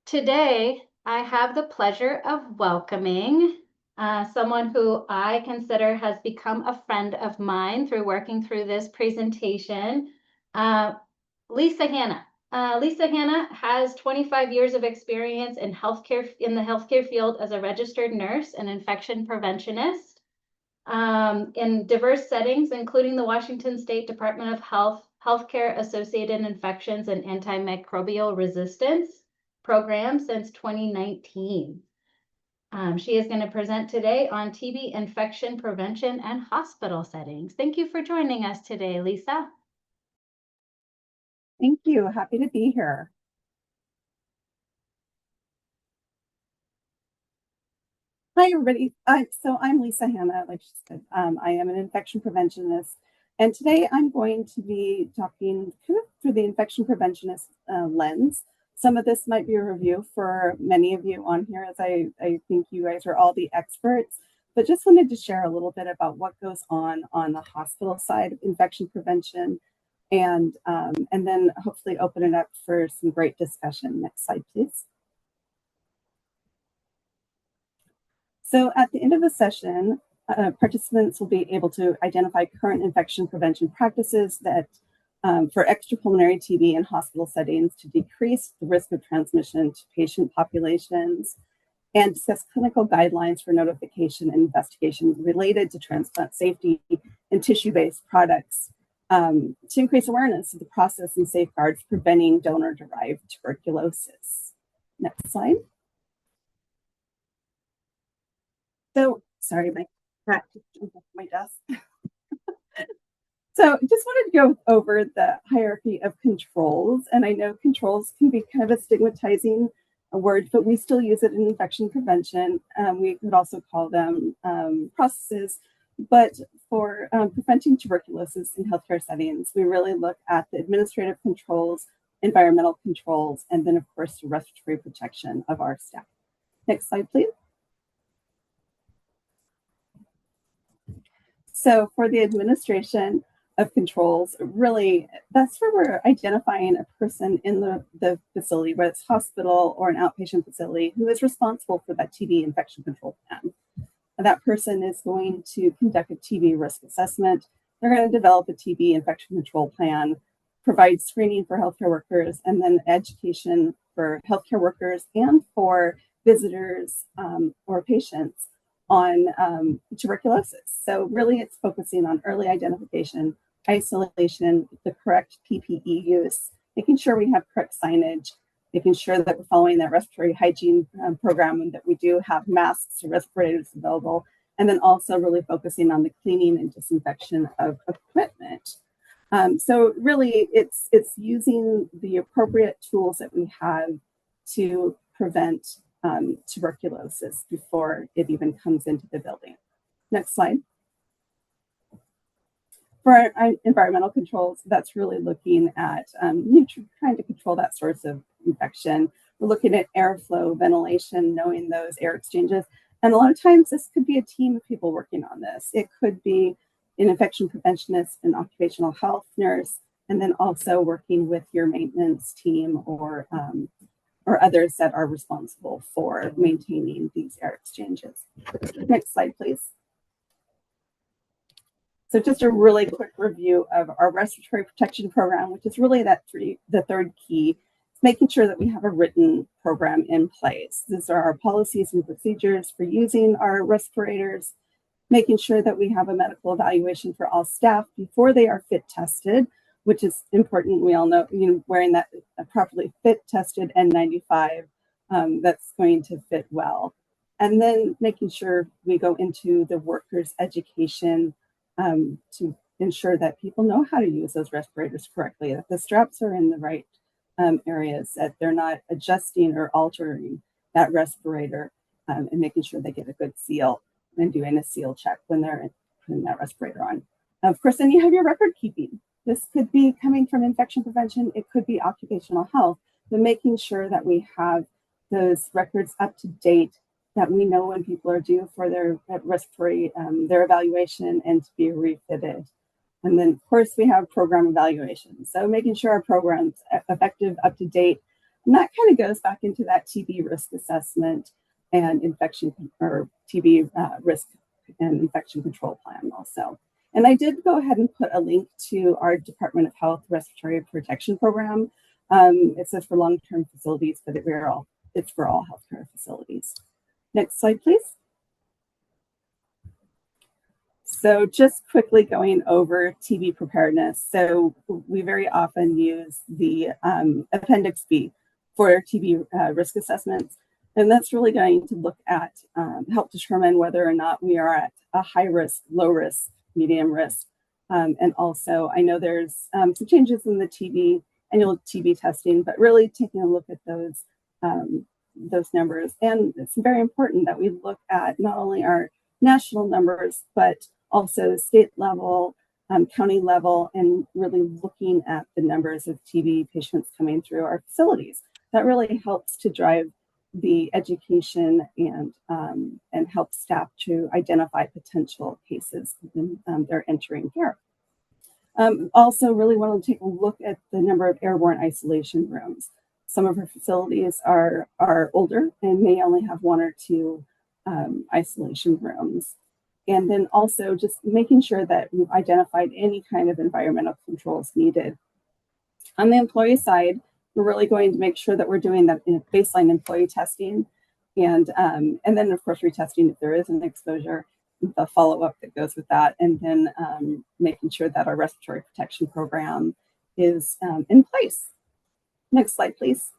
Today, I have the pleasure of welcoming someone who I consider has become a friend of mine through working through this presentation, uh, Lisa Hanna. Lisa Hanna has 25 years of experience in the healthcare field as a registered nurse and infection preventionist in diverse settings, including the Washington State Department of Health, Healthcare Associated Infections and Antimicrobial Resistance program since 2019. She is going to present today on TB infection prevention and hospital settings. Thank you for joining us today, Lisa. Thank you. Happy to be here. Hi, everybody. So I'm Lisa Hanna, like she said. I am an infection preventionist, and today I'm going to be talking kind of through the infection preventionist lens. Some of this might be a review for many of you on here, as I think you guys are all the experts, but just wanted to share a little bit about what goes on the hospital side of infection prevention, and then hopefully open it up for some great discussion. Next slide, please. So at the end of the session, participants will be able to identify current infection prevention practices that for extrapulmonary TB in hospital settings to decrease the risk of transmission to patient populations, and discuss clinical guidelines for notification and investigation related to transplant safety and tissue-based products to increase awareness of the process and safeguards preventing donor-derived tuberculosis. Next slide. So, sorry, my cat just jumped off my desk. So just wanted to go over the hierarchy of controls. And I know controls can be kind of a stigmatizing word, but we still use it in infection prevention. We could also call them processes. But for preventing tuberculosis in healthcare settings, we really look at the administrative controls, environmental controls, and then, of course, the respiratory protection of our staff. Next slide, please. So for the administration of controls, really, that's where we're identifying a person in the facility, whether it's hospital or an outpatient facility, who is responsible for that TB infection control plan. And that person is going to conduct a TB risk assessment. They're going to develop a TB infection control plan, provide screening for healthcare workers, and then education for healthcare workers and for visitors or patients on tuberculosis. So really it's focusing on early identification, isolation, the correct PPE use, making sure we have correct signage, making sure that we're following that respiratory hygiene program and that we do have masks or respirators available, and then also really focusing on the cleaning and disinfection of equipment. So really it's using the appropriate tools that we have to prevent tuberculosis before it even comes into the building. Next slide. For our environmental controls, that's really looking at trying to control that source of infection. We're looking at airflow, ventilation, knowing those air exchanges. And a lot of times this could be a team of people working on this. It could be an infection preventionist, an occupational health nurse, and then also working with your maintenance team or others that are responsible for maintaining these air exchanges. Next slide, please. So just a really quick review of our respiratory protection program, which is really the third key, making sure that we have a written program in place. These are our policies and procedures for using our respirators, making sure that we have a medical evaluation for all staff before they are fit tested, which is important. We all know, wearing that properly fit tested N95, that's going to fit well. And then making sure we go into the workers' education to ensure that people know how to use those respirators correctly, that the straps are in the right areas, that they're not adjusting or altering that respirator, and making sure they get a good seal and doing a seal check when they're putting that respirator on. Of course, then you have your record keeping. This could be coming from infection prevention. It could be occupational health, but making sure that we have those records up to date, that we know when people are due for their respiratory, their evaluation and to be refitted. And then, of course, we have program evaluation. So making sure our program's effective, up to date, And that kind of goes back into that TB risk assessment and infection or TB risk and infection control plan also. And I did go ahead and put a link to our Department of Health Respiratory Protection Program. It says for long-term facilities, but it's for all healthcare facilities. Next slide, please. So just quickly going over TB preparedness. So we very often use the Appendix B for TB risk assessments. And that's really going to look at, help determine whether or not we are at a high risk, low risk, medium risk. And also, I know there's some changes in the annual TB testing, but really taking a look at those numbers. And it's very important that we look at not only our national numbers, but also state level, county level, and really looking at the numbers of TB patients coming through our facilities. That really helps to drive the education and help staff to identify potential cases when they're entering care. Also really want to take a look at the number of airborne isolation rooms. Some of our facilities are older and may only have 1 or 2 isolation rooms. And then also just making sure that we've identified any kind of environmental controls needed. On the employee side, we're really going to make sure that we're doing that in baseline employee testing, and then of course retesting if there is an exposure, the follow-up that goes with that, and then making sure that our respiratory protection program is in place. Next slide, please.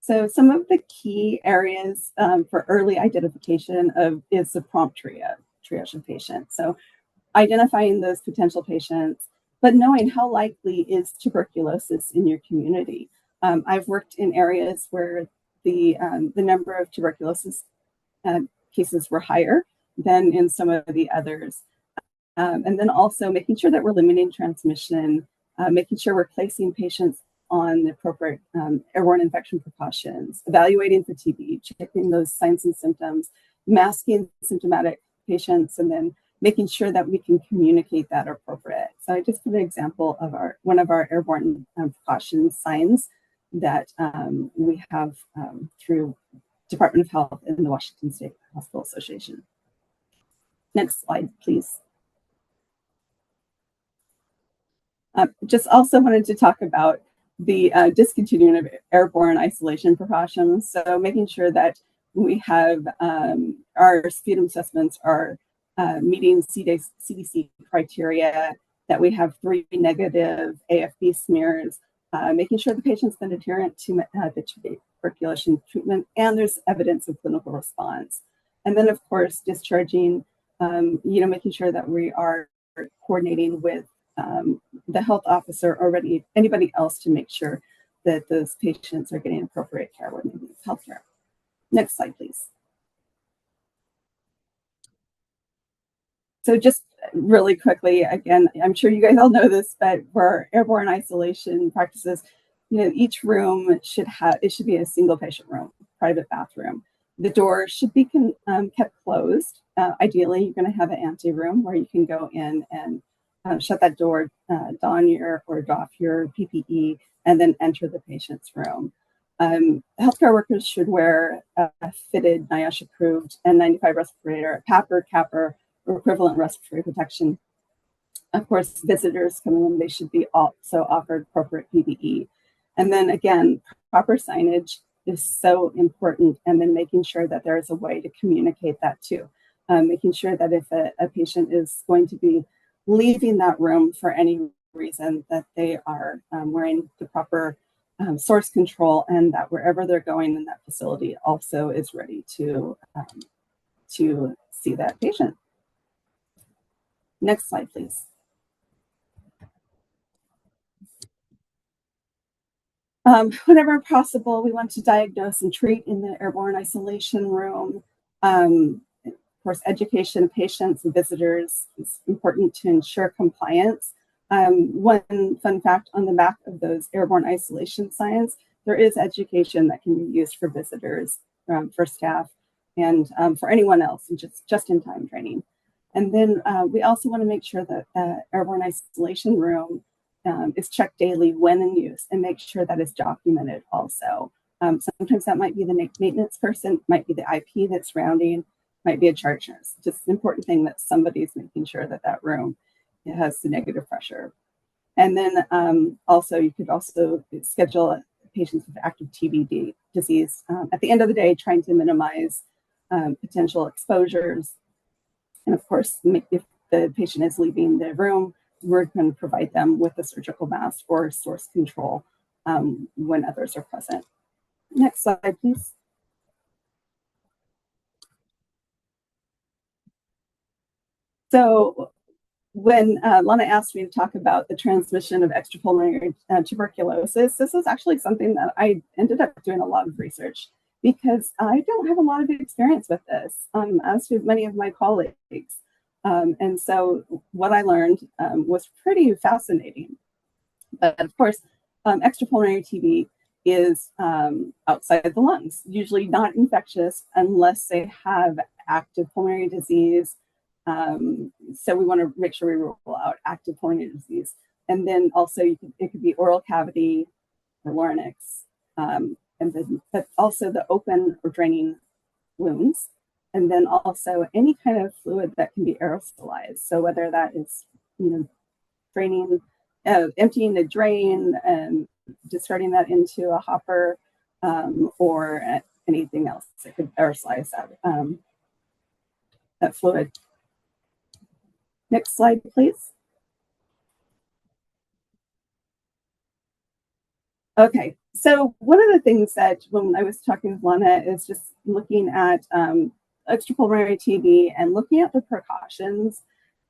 So some of the key areas for early identification is the prompt triage of patients. So identifying those potential patients, but knowing how likely is tuberculosis in your community. I've worked in areas where the number of tuberculosis cases were higher than in some of the others. And then also making sure that we're limiting transmission, making sure we're placing patients on the appropriate airborne infection precautions, evaluating for TB, checking those signs and symptoms, masking symptomatic patients, and then making sure that we can communicate that appropriate. So I just put an example of one of our airborne precautions signs that we have through Department of Health and the Washington State Hospital Association. Next slide, please. Just also wanted to talk about the discontinuing of airborne isolation precautions. So making sure that we have our sputum assessments are meeting CDC criteria, that we have 3 negative AFB smears, making sure the patient's been adherent to the tuberculation treatment, and there's evidence of clinical response. And then of course, discharging, making sure that we are coordinating with the health officer or anybody else to make sure that those patients are getting appropriate care when they need healthcare. Next slide, please. So just really quickly, again, I'm sure you guys all know this, but for airborne isolation practices, each room should be a single patient room, private bathroom. The door should be kept closed. Ideally, you're going to have an ante room where you can go in and shut that door, doff your PPE, and then enter the patient's room. Healthcare workers should wear a fitted NIOSH-approved N95 respirator, PAPR, CAPR, or equivalent respiratory protection. Of course, visitors coming in, they should be also offered appropriate PPE. And then again, proper signage is so important, and then making sure that there is a way to communicate that too. Making sure that if a patient is going to be leaving that room for any reason, that they are wearing the proper source control, and that wherever they're going in that facility also is ready to see that patient. Next slide, please. Whenever possible, we want to diagnose and treat in the airborne isolation room. Of course, education of patients and visitors is important to ensure compliance. One fun fact on the back of those airborne isolation signs, there is education that can be used for visitors, for staff, and for anyone else, and just-in-time training. And then we also want to make sure that airborne isolation room is checked daily when in use and make sure that is documented also. Sometimes that might be the maintenance person, might be the IP that's surrounding, might be a charge nurse. Just an important thing that somebody's making sure that that room has the negative pressure. And then also you could also schedule patients with active TB disease. At the end of the day, trying to minimize potential exposures. And of course, if the patient is leaving the room, we're going to provide them with a surgical mask or source control when others are present. Next slide, please. So when Lana asked me to talk about the transmission of extrapulmonary tuberculosis, this is actually something that I ended up doing a lot of research because I don't have a lot of experience with this, as do many of my colleagues. And so what I learned was pretty fascinating. But of course, extrapulmonary TB is outside the lungs, usually not infectious unless they have active pulmonary disease. So we want to make sure we rule out active pulmonary disease. And then also it could be oral cavity or larynx, but also the open or draining wounds. And then also any kind of fluid that can be aerosolized. So whether that is, draining, emptying the drain and discarding that into a hopper or anything else that could aerosolize that fluid. Next slide, please. Okay, so one of the things that when I was talking with Lana is just looking at extrapulmonary TB and looking at the precautions.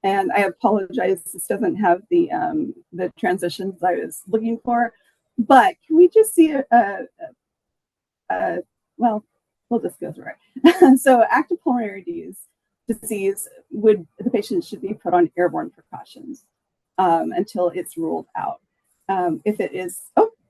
And I apologize, this doesn't have the transitions I was looking for, but can we just see well, we'll just go through it. So active pulmonary disease the patient should be put on airborne precautions until it's ruled out. If it is,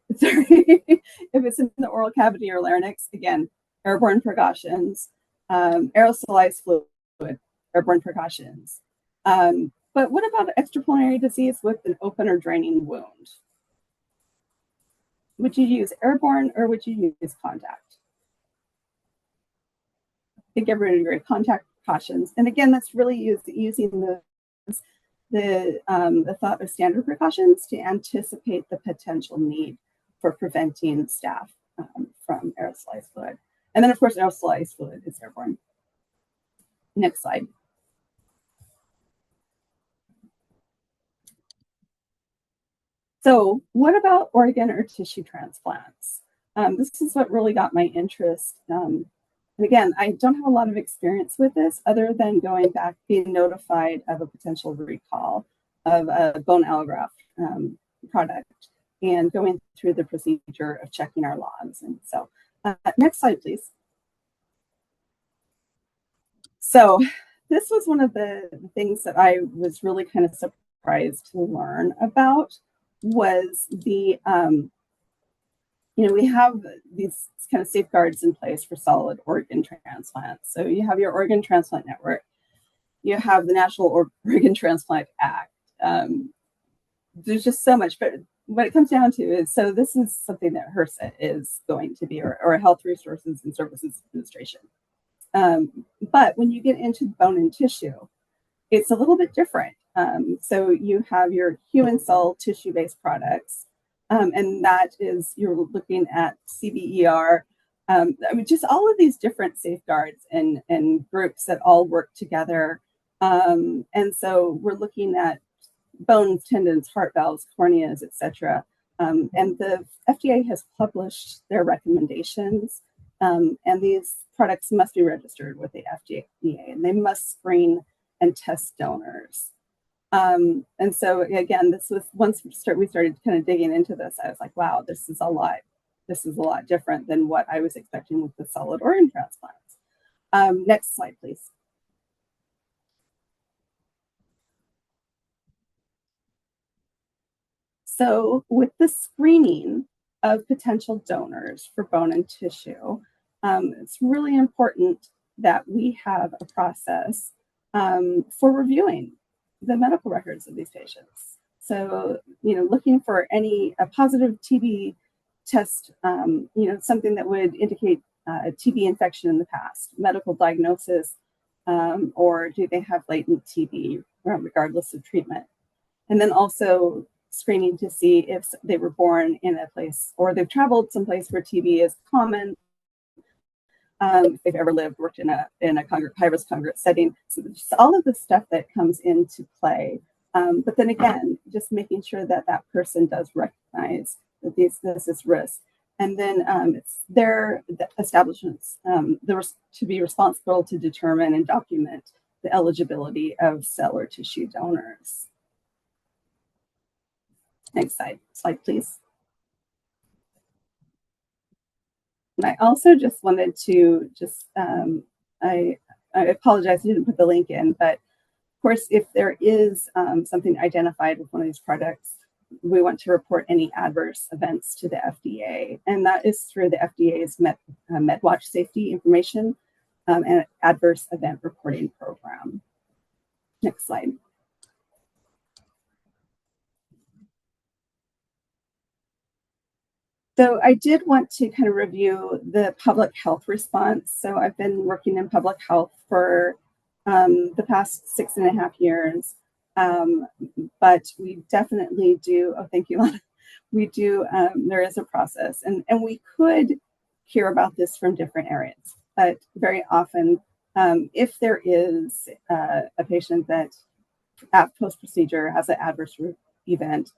if it's in the oral cavity or larynx, again, airborne precautions, aerosolized fluid, airborne precautions. But what about extrapulmonary disease with an open or draining wound? Would you use airborne or would you use contact? I think everybody agree, contact precautions. And again, that's really using the thought of standard precautions to anticipate the potential need for preventing staph from aerosolized fluid. And then of course, aerosolized fluid is airborne. Next slide. So what about organ or tissue transplants? This is what really got my interest. And again, I don't have a lot of experience with this other than going back, being notified of a potential recall of a bone allograft product and going through the procedure of checking our logs. And so next slide, please. So this was one of the things that I was really kind of surprised to learn about was the, we have these kind of safeguards in place for solid organ transplants. So you have your Organ Transplant Network, you have the National Organ Transplant Act. There's just so much, but what it comes down to is, so this is something that HRSA is going to be, or Health Resources and Services Administration. But when you get into bone and tissue, it's a little bit different. So you have your human cell tissue-based products, and that is, you're looking at CBER, just all of these different safeguards and groups that all work together. And so we're looking at bones, tendons, heart valves, corneas, etc. And the FDA has published their recommendations, and these products must be registered with the FDA, and they must screen and test donors. And so again, this was once we started kind of digging into this, I was like, wow, this is a lot different than what I was expecting with the solid organ transplants. Next slide, please. So with the screening of potential donors for bone and tissue, it's really important that we have a process for reviewing the medical records of these patients. So, looking for a positive TB test, something that would indicate a TB infection in the past, medical diagnosis, or do they have latent TB regardless of treatment? And then also screening to see if they were born in a place or they've traveled someplace where TB is common, if they've ever lived, worked in a high-risk congregate setting. So just all of the stuff that comes into play. But then again, just making sure that that person does recognize that this is risk. And then it's their establishments to be responsible to determine and document the eligibility of cell or tissue donors. Next slide, please. And I also just wanted to I apologize, I didn't put the link in, but of course, if there is something identified with one of these products, we want to report any adverse events to the FDA. And that is through the FDA's MedWatch Safety Information and Adverse Event Reporting Program. Next slide. So I did want to kind of review the public health response. So I've been working in public health for the past 6.5 years, but we definitely do, oh, thank you, Lana. We do, there is a process, and we could hear about this from different areas, but very often, if there is a patient that post-procedure has an adverse event,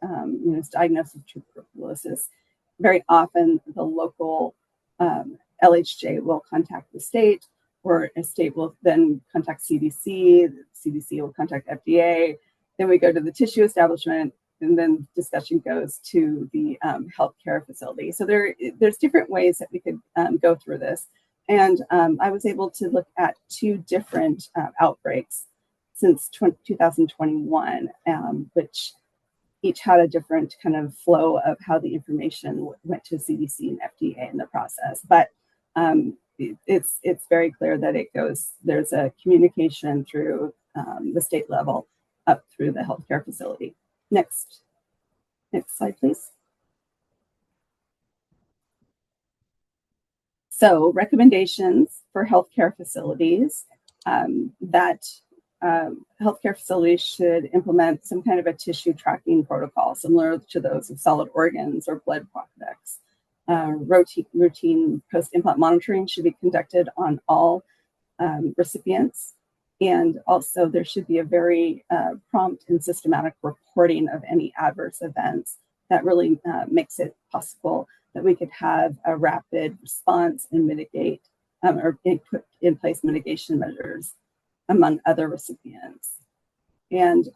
is diagnosed with tuberculosis, very often the local LHJ will contact the state, or a state will then contact CDC, the CDC will contact FDA, then we go to the tissue establishment, and then discussion goes to the healthcare facility. So there's different ways that we could go through this. And I was able to look at 2 different outbreaks since 2021, which each had a different kind of flow of how the information went to CDC and FDA in the process. But it's very clear that there's a communication through the state level up through the healthcare facility. Next slide, please. So recommendations for healthcare facilities that healthcare facilities should implement some kind of a tissue tracking protocol similar to those of solid organs or blood products. Routine post-implant monitoring should be conducted on all recipients. And also there should be a very prompt and systematic reporting of any adverse events that really makes it possible that we could have a rapid response and mitigate or put in place mitigation measures among other recipients. And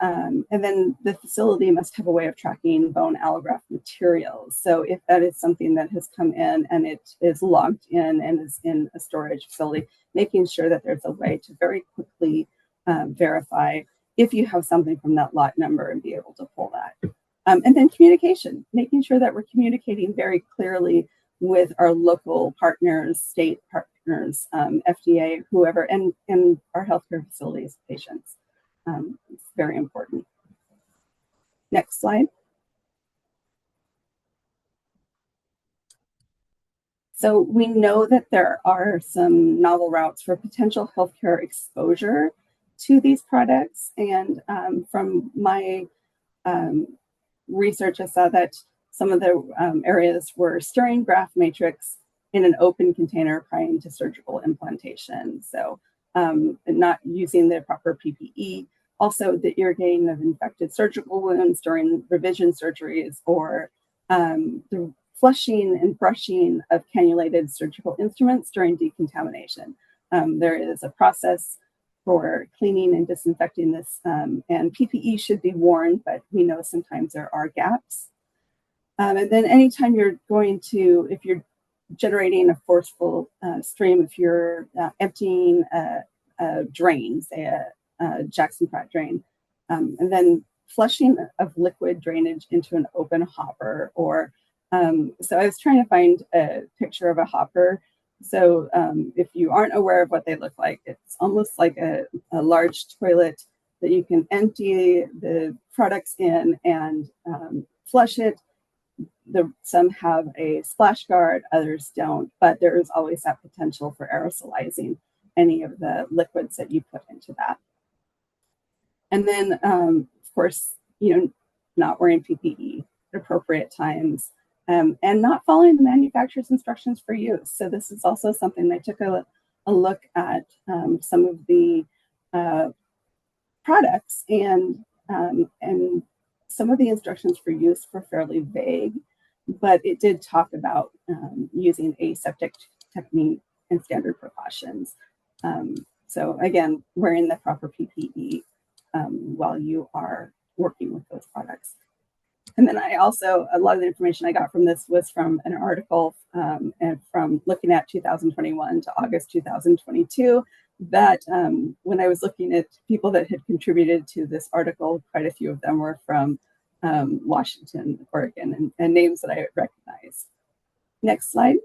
then the facility must have a way of tracking bone allograft materials. So if that is something that has come in and it is logged in and is in a storage facility, making sure that there's a way to very quickly verify if you have something from that lot number and be able to pull that. And then communication, making sure that we're communicating very clearly with our local partners, state partners, FDA, whoever, and our healthcare facilities, patients. It's very important. Next slide. So we know that there are some novel routes for potential healthcare exposure to these products. And from my research, I saw that some of the areas were stirring graft matrix in an open container prior to surgical implantation. So not using the proper PPE. Also, the irrigating of infected surgical wounds during revision surgeries, or the flushing and brushing of cannulated surgical instruments during decontamination. There is a process for cleaning and disinfecting this, and PPE should be worn, but we know sometimes there are gaps. And then anytime you're if you're generating a forceful stream, if you're emptying a drain, say a Jackson Pratt drain, and then flushing of liquid drainage into an open hopper, or so I was trying to find a picture of a hopper. So if you aren't aware of what they look like, it's almost like a large toilet that you can empty the products in and flush it. Some have a splash guard, others don't, but there is always that potential for aerosolizing any of the liquids that you put into that. And then, of course, not wearing PPE at appropriate times, and not following the manufacturer's instructions for use. So this is also something I took a look at some of the products, and some of the instructions for use were fairly vague, but it did talk about using aseptic technique and standard precautions. So again, wearing the proper PPE while you are working with those products. And then a lot of the information I got from this was from an article and from looking at 2021 to August 2022, that when I was looking at people that had contributed to this article, quite a few of them were from Washington, Oregon, and names that I recognize. Next slide.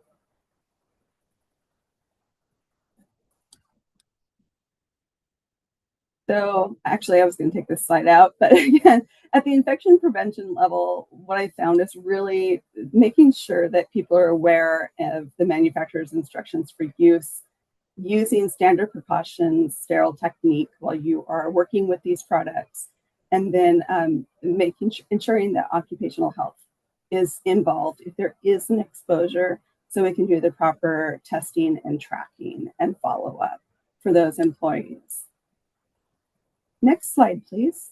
So actually, I was going to take this slide out, but again, at the infection prevention level, what I found is really making sure that people are aware of the manufacturer's instructions for use, using standard precautions, sterile technique while you are working with these products, and then ensuring that occupational health is involved if there is an exposure, so we can do the proper testing and tracking and follow up for those employees. Next slide, please.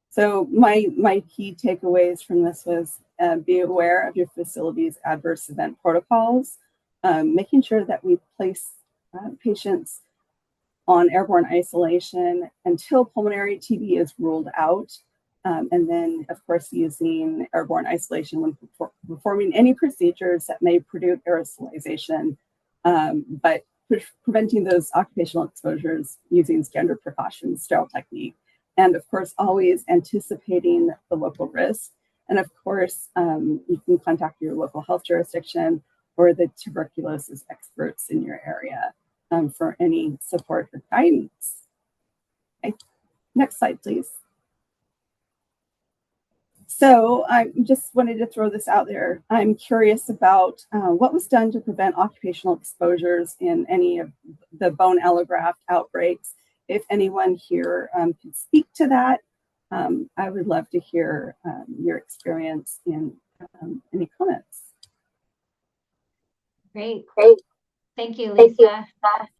So my key takeaways from this was be aware of your facility's adverse event protocols, making sure that we place patients on airborne isolation until pulmonary TB is ruled out, and then of course using airborne isolation when performing any procedures that may produce aerosolization, but preventing those occupational exposures using standard precautions, sterile technique, and of course, always anticipating the local risk. And of course, you can contact your local health jurisdiction or the tuberculosis experts in your area for any support or guidance. Okay. Next slide, please. So I just wanted to throw this out there. I'm curious about what was done to prevent occupational exposures in any of the bone allograft outbreaks. If anyone here can speak to that, I would love to hear your experience in any comments. Great. Thank you, Lisa.